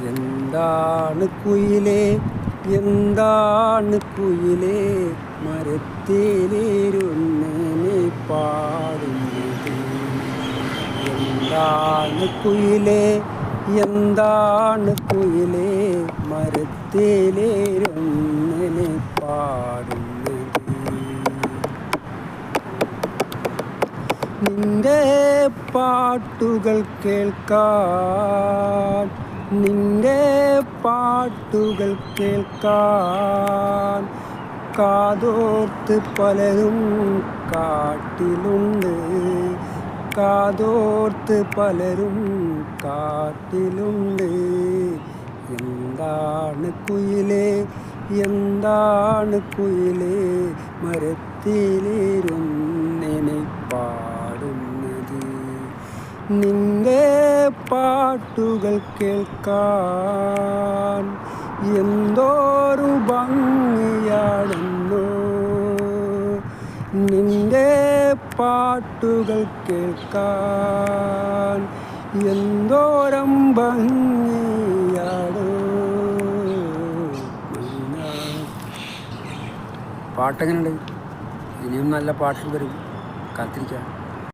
എന്താണ് കുയിലേ, എന്താണ് കുയിലേ, മരത്തിലിരുന്ന് പാടുന്നത്? എന്താണ് കുയിലേ, എന്താണ് കുയിലേ, മരത്തിലിരുന്ന് പാടുന്നത്? നിന്റെ പാട്ടുകൾ കേൾക്കാൻ, നിന്റെ പാട്ടുകൾ കേൾക്കാൻ കാതോർത്ത് പലരും കാട്ടിലുണ്ട്, കാതോർത്ത് പലരും കാട്ടിലുണ്ട്. എന്താണ് കുയിലേ, എന്താണ് കുയിലേ, മരത്തിലിരുന്ന് പാടുന്നത്? നിന്റെ പാട്ടുകൾ കേൾക്കാൻ എന്തോരു ഭംഗിയാണെന്നോ, നിന്റെ പാട്ടുകൾ കേൾക്കാൻ എന്തോരം ഭംഗിയാണോ. പാട്ടെങ്ങനെയുണ്ട്? ഇനിയും നല്ല പാട്ടുകൾ വരും, കാത്തിരിക്കാം.